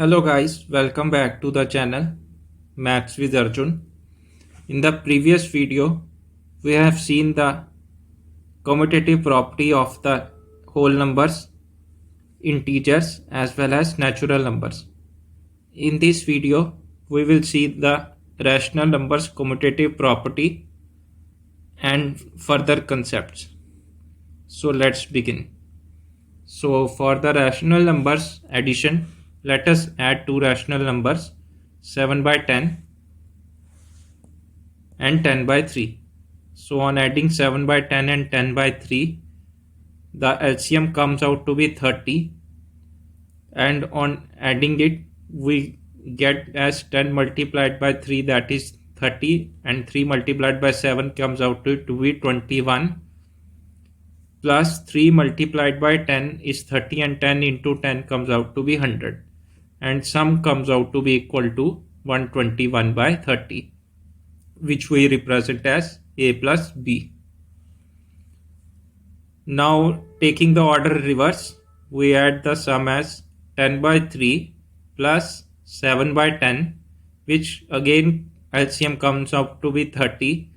Hello guys, welcome back to the channel Maths with Arjun. In the previous video, we have seen the commutative property of the whole numbers, integers as well as natural numbers. In this video, we will see the rational numbers commutative property and further concepts. So let's begin. So for the rational numbers addition, let us add two rational numbers 7 by 10 and 10 by 3. So on adding 7 by 10 and 10 by 3, the LCM comes out to be 30, and on adding it we get as 10 multiplied by 3, that is 30, and 3 multiplied by 7 comes out to be 21, plus 3 multiplied by 10 is 30, and 10 into 10 comes out to be 100, and sum comes out to be equal to 121 by 30, which we represent as a plus b. Now taking the order reverse, we add the sum as 10 by 3 plus 7 by 10, which again LCM comes out to be 30,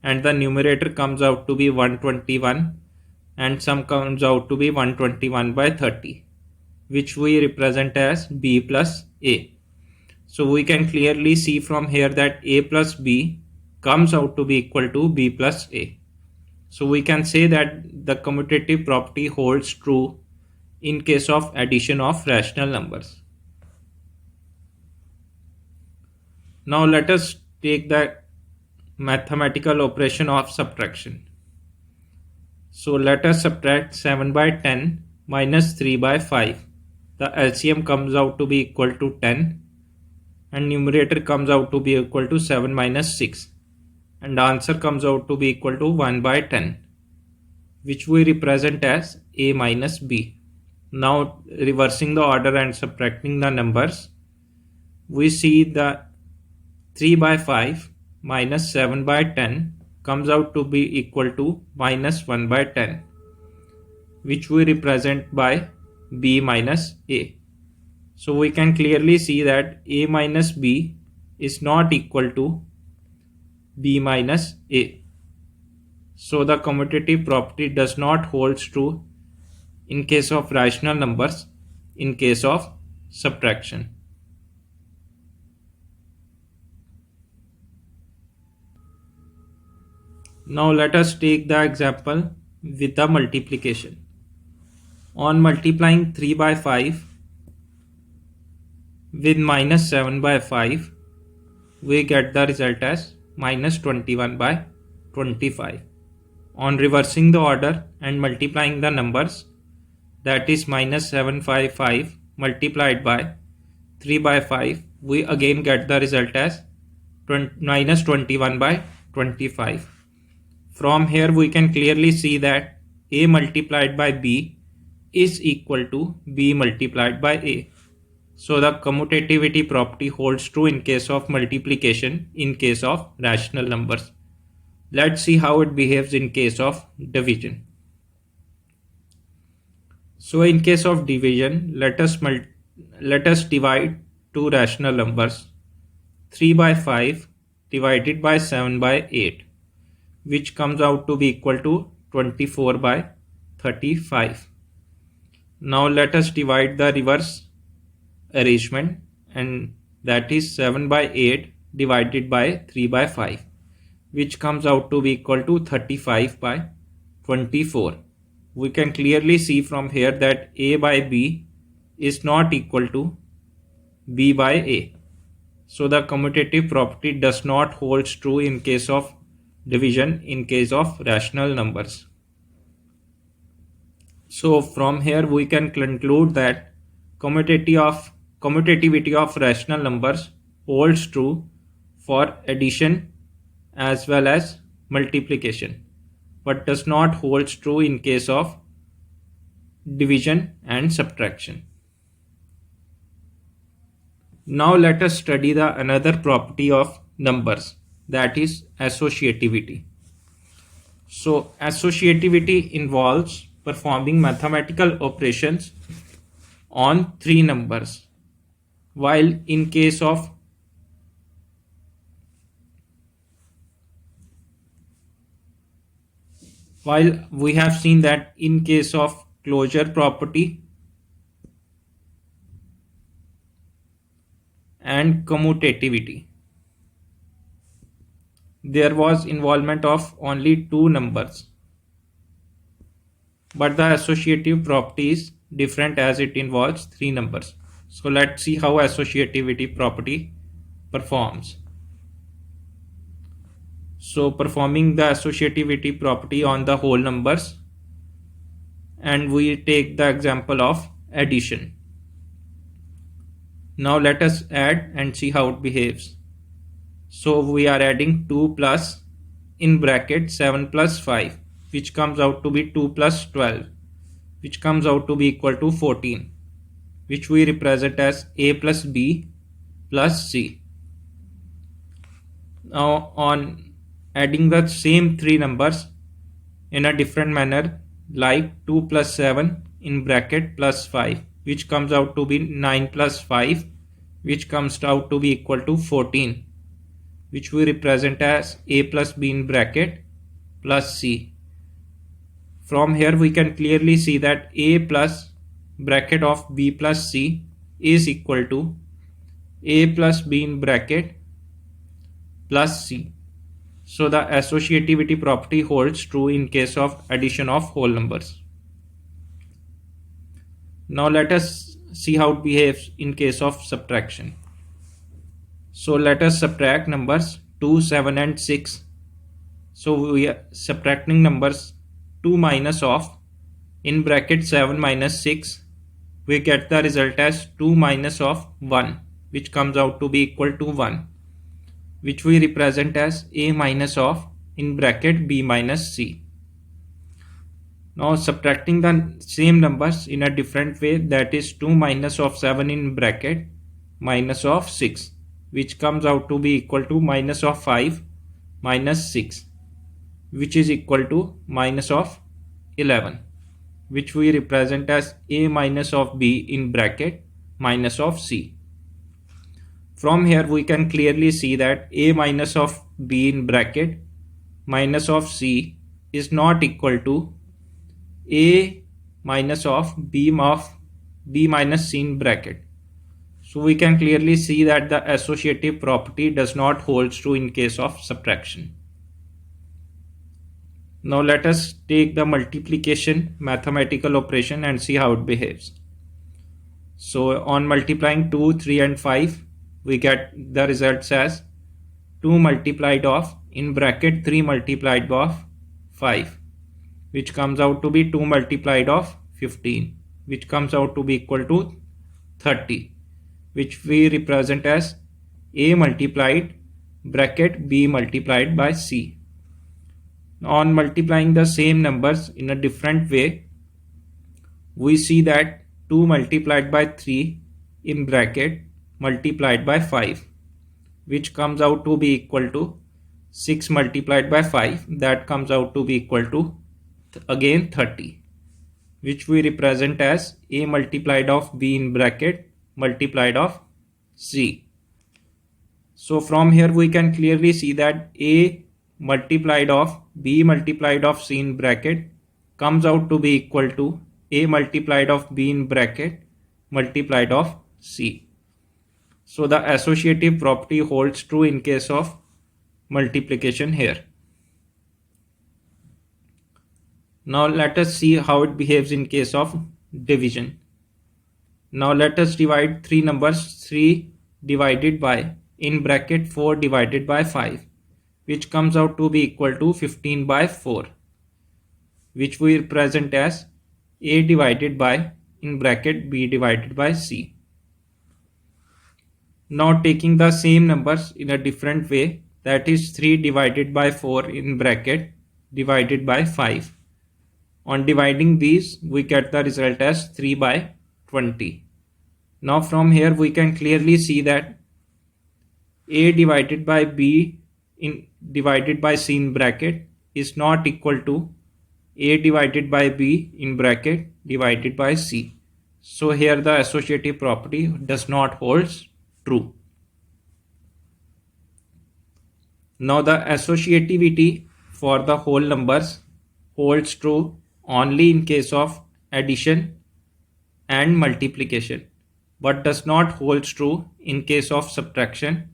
and the numerator comes out to be 121, and sum comes out to be 121 by 30, which we represent as b plus a. So we can clearly see from here that a plus b comes out to be equal to b plus a. So we can say that the commutative property holds true in case of addition of rational numbers. Now let us take the mathematical operation of subtraction. So let us subtract 7 by 10 minus 3 by 5. The LCM comes out to be equal to 10, and numerator comes out to be equal to 7 minus 6, and answer comes out to be equal to 1 by 10, which we represent as a minus b. Now reversing the order and subtracting the numbers, we see the 3 by 5 minus 7 by 10 comes out to be equal to minus 1 by 10, which we represent by b minus a. So we can clearly see that a minus b is not equal to b minus a. So the commutative property does not hold true in case of rational numbers in case of subtraction. Now let us take the example with the multiplication. On multiplying 3 by 5 with minus 7 by 5, we get the result as minus 21 by 25. On reversing the order and multiplying the numbers, that is minus 755 multiplied by 3 by 5, we again get the result as minus 21 by 25. From here we can clearly see that a multiplied by b is equal to b multiplied by a. So the commutativity property holds true in case of multiplication in case of rational numbers. Let's see how it behaves in case of division. So in case of division, let us divide two rational numbers, 3 by 5 divided by 7 by 8, which comes out to be equal to 24 by 35. Now let us divide the reverse arrangement, and that is 7 by 8 divided by 3 by 5, which comes out to be equal to 35 by 24. We can clearly see from here that a by b is not equal to b by a. So the commutative property does not hold true in case of division in case of rational numbers. So from here we can conclude that commutativity of rational numbers holds true for addition as well as multiplication, but does not hold true in case of division and subtraction. Now let us study the another property of numbers, that is associativity. So associativity involves performing mathematical operations on three numbers. while in case of while we have seen that in case of closure property and commutativity, there was involvement of only two numbers, but the associative property is different as it involves three numbers. So let's see how associativity property performs. So performing the associativity property on the whole numbers, and we take the example of addition. Now let us add and see how it behaves. So we are adding 2 plus in bracket 7 plus 5, which comes out to be 2 plus 12, which comes out to be equal to 14, which we represent as a plus b plus c. Now on adding the same three numbers in a different manner, like 2 plus 7 in bracket plus 5, which comes out to be 9 plus 5, which comes out to be equal to 14, which we represent as a plus b in bracket plus c. From here we can clearly see that a plus bracket of b plus c is equal to a plus b in bracket plus c. So the associativity property holds true in case of addition of whole numbers. Now let us see how it behaves in case of subtraction. So let us subtract numbers 2, 7 and 6. So we are subtracting numbers 2 minus of in bracket 7 minus 6. We get the result as 2 minus of 1, which comes out to be equal to 1, which we represent as a minus of in bracket b minus c. Now subtracting the same numbers in a different way, that is 2 minus of 7 in bracket minus of 6, which comes out to be equal to minus of 5 minus 6, which is equal to minus of 11, which we represent as a minus of b in bracket minus of c. From here we can clearly see that a minus of b in bracket minus of c is not equal to a minus of b minus c in bracket. So we can clearly see that the associative property does not hold true in case of subtraction. Now let us take the multiplication mathematical operation and see how it behaves. So on multiplying 2, 3 and 5, we get the results as 2 multiplied of in bracket 3 multiplied of 5, which comes out to be 2 multiplied of 15, which comes out to be equal to 30, which we represent as a multiplied bracket b multiplied by c. On multiplying the same numbers in a different way, we see that 2 multiplied by 3 in bracket multiplied by 5, which comes out to be equal to 6 multiplied by 5, that comes out to be equal to again 30, which we represent as a multiplied of b in bracket multiplied of c. So from here we can clearly see that a multiplied of b multiplied of c in bracket comes out to be equal to a multiplied of b in bracket multiplied of c. So the associative property holds true in case of multiplication here. Now let us see how it behaves in case of division. Now let us divide three numbers, 3 divided by in bracket 4 divided by 5, which comes out to be equal to 15 by 4, which we represent as a divided by in bracket b divided by c. Now taking the same numbers in a different way, that is 3 divided by 4 in bracket divided by 5. On dividing these, we get the result as 3 by 20. Now from here we can clearly see that a divided by b in divided by c in bracket is not equal to a divided by b in bracket divided by c. So here the associative property does not hold true. Now the associativity for the whole numbers holds true only in case of addition and multiplication, but does not hold true in case of subtraction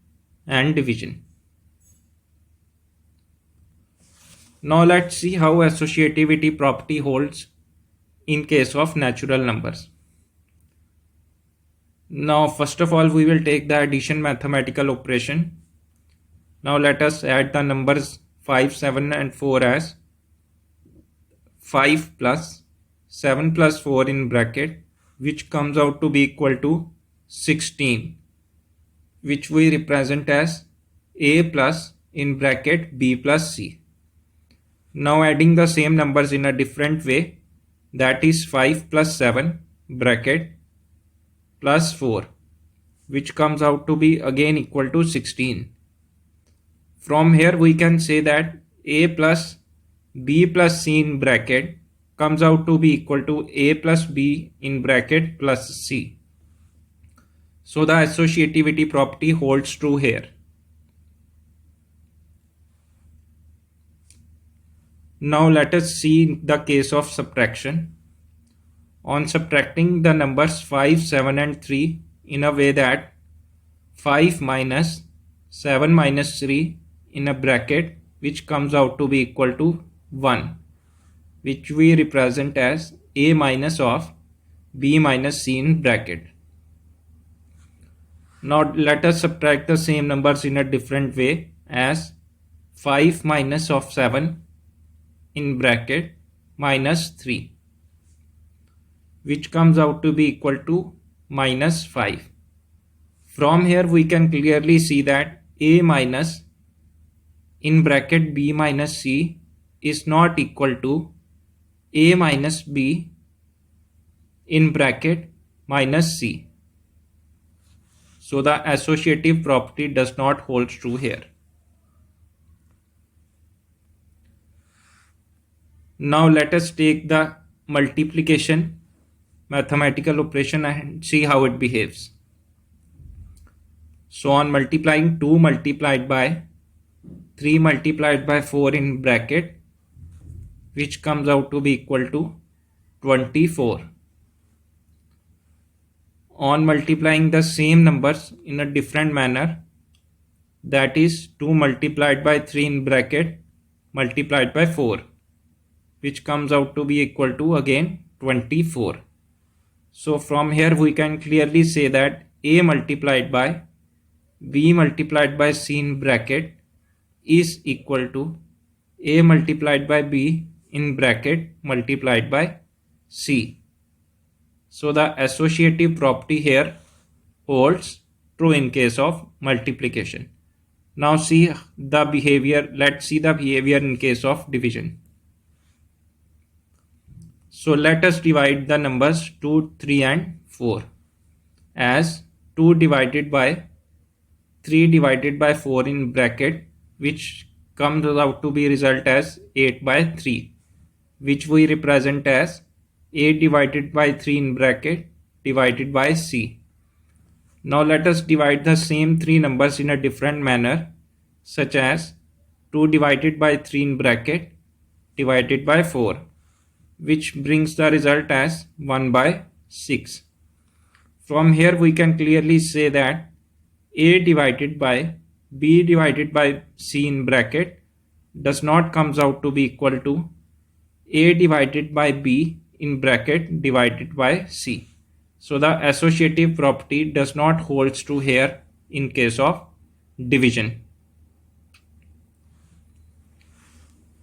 and division. Now let's see how associativity property holds in case of natural numbers. Now first of all we will take the addition mathematical operation. Now let us add the numbers 5, 7 and 4 as 5 plus 7 plus 4 in bracket, which comes out to be equal to 16, which we represent as A plus in bracket B plus C. Now adding the same numbers in a different way, that is 5 plus 7 bracket plus 4, which comes out to be again equal to 16. From here we can say that A plus B plus C in bracket comes out to be equal to A plus B in bracket plus C. So the associativity property holds true here. Now let us see the case of subtraction. On subtracting the numbers 5, 7 and 3 in a way that 5 minus 7 minus 3 in a bracket, which comes out to be equal to 1, which we represent as A minus of B minus C in bracket. Now let us subtract the same numbers in a different way as 5 minus of 7 in bracket minus 3, which comes out to be equal to minus 5. From here we can clearly see that A minus in bracket B minus C is not equal to A minus B in bracket minus C. So the associative property does not hold true here. Now let us take the multiplication mathematical operation and see how it behaves. So on multiplying 2 multiplied by 3 multiplied by 4 in bracket, which comes out to be equal to 24. On multiplying the same numbers in a different manner, that is 2 multiplied by 3 in bracket multiplied by 4, which comes out to be equal to again 24. So from here we can clearly say that A multiplied by B multiplied by C in bracket is equal to A multiplied by B in bracket multiplied by C. So the associative property here holds true in case of multiplication. Now see the behavior. Let's see the behavior in case of division. So let us divide the numbers 2, 3 and 4 as 2 divided by 3 divided by 4 in bracket, which comes out to be result as 8 by 3, which we represent as 8 divided by 3 in bracket divided by C. Now let us divide the same 3 numbers in a different manner, such as 2 divided by 3 in bracket divided by 4, which brings the result as 1 by 6. From here we can clearly say that A divided by B divided by C in bracket does not comes out to be equal to A divided by B in bracket divided by C. So the associative property does not hold true here in case of division.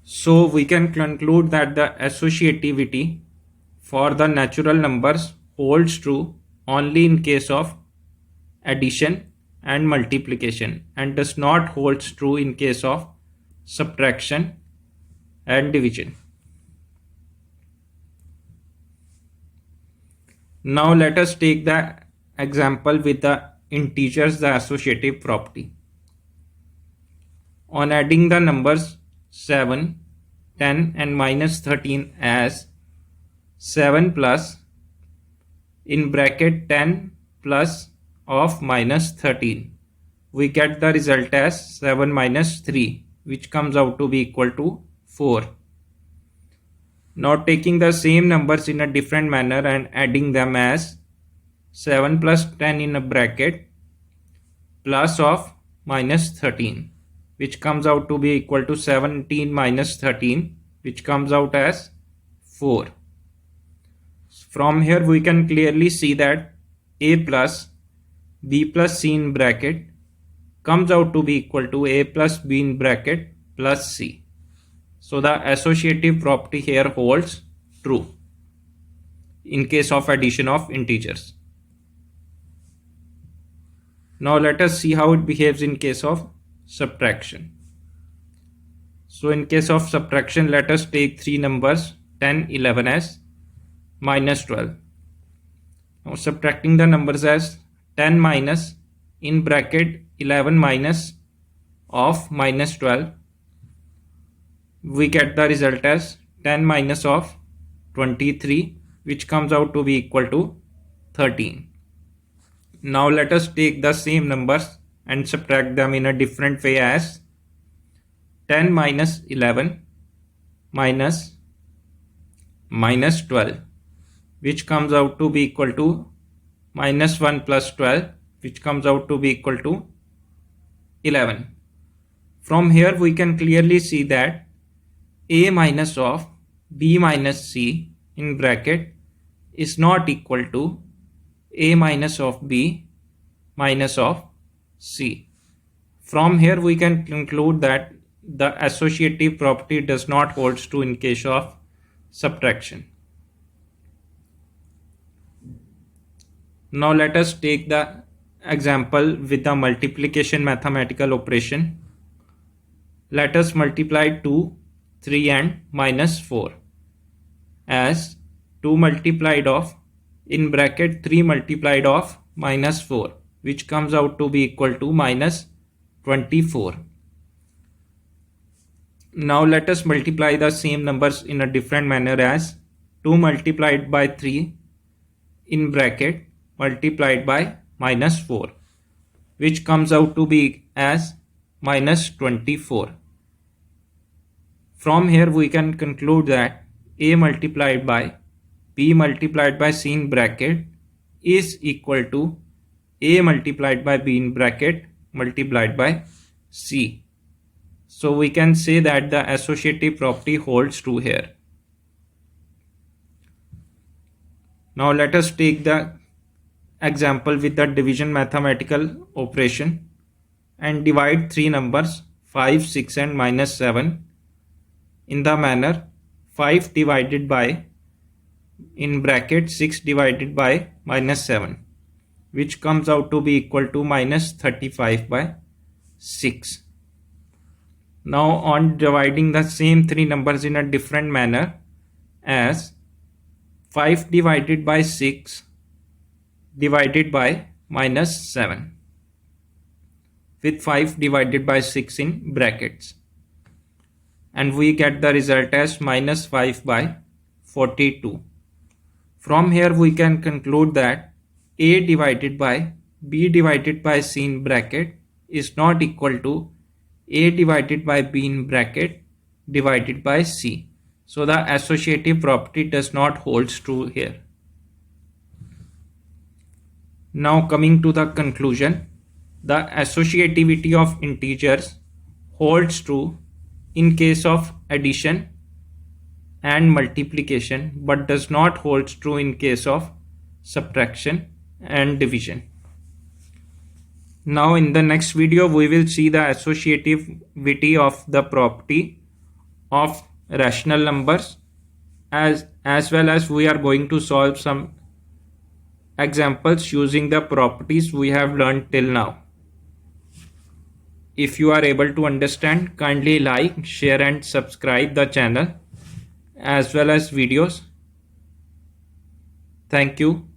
So we can conclude that the associativity for the natural numbers holds true only in case of addition and multiplication and does not hold true in case of subtraction and division. Now let us take the example with the integers, the associative property. On adding the numbers 7, 10 and minus 13 as 7 plus in bracket 10 plus of minus 13. We get the result as 7 minus 3, which comes out to be equal to 4. Now taking the same numbers in a different manner and adding them as 7 plus 10 in a bracket plus of minus 13, which comes out to be equal to 17 minus 13, which comes out as 4. From here we can clearly see that a plus b plus c in bracket comes out to be equal to a plus b in bracket plus c. So the associative property here holds true in case of addition of integers. Now let us see how it behaves in case of subtraction. So in case of subtraction, let us take three numbers 10, 11 as minus 12. Now subtracting the numbers as 10 minus in bracket 11 minus of minus 12, we get the result as 10 minus of 23, which comes out to be equal to 13. Now let us take the same numbers and subtract them in a different way as 10 minus 11 minus 12, which comes out to be equal to minus 1 plus 12, which comes out to be equal to 11. From here we can clearly see that a minus of b minus c in bracket is not equal to a minus of b minus of c. From here we can conclude that the associative property does not hold true in case of subtraction. Now let us take the example with the multiplication mathematical operation. Let us multiply 2, 3 and minus 4 as 2 multiplied of in bracket 3 multiplied of minus 4, which comes out to be equal to minus 24. Now let us multiply the same numbers in a different manner as 2 multiplied by 3 in bracket multiplied by minus 4, which comes out to be as minus 24. From here we can conclude that a multiplied by b multiplied by c in bracket is equal to a multiplied by b in bracket multiplied by c. So we can say that the associative property holds true here. Now let us take the example with the division mathematical operation and divide three numbers 5, 6 and minus 7 in the manner 5 divided by in bracket 6 divided by minus 7, which comes out to be equal to minus 35 by 6. Now on dividing the same three numbers in a different manner as 5 divided by 6 divided by minus 7 with 5 divided by 6 in brackets, and we get the result as minus 5 by 42. From here we can conclude that a divided by b divided by c in bracket is not equal to a divided by b in bracket divided by c. So the associative property does not hold true here. Now coming to the conclusion, the associativity of integers holds true in case of addition and multiplication, but does not hold true in case of subtraction and division. Now in the next video we will see the associativity of the property of rational numbers, as well as we are going to solve some examples using the properties we have learned till now. If you are able to understand, kindly like, share and subscribe the channel as well as videos. Thank you.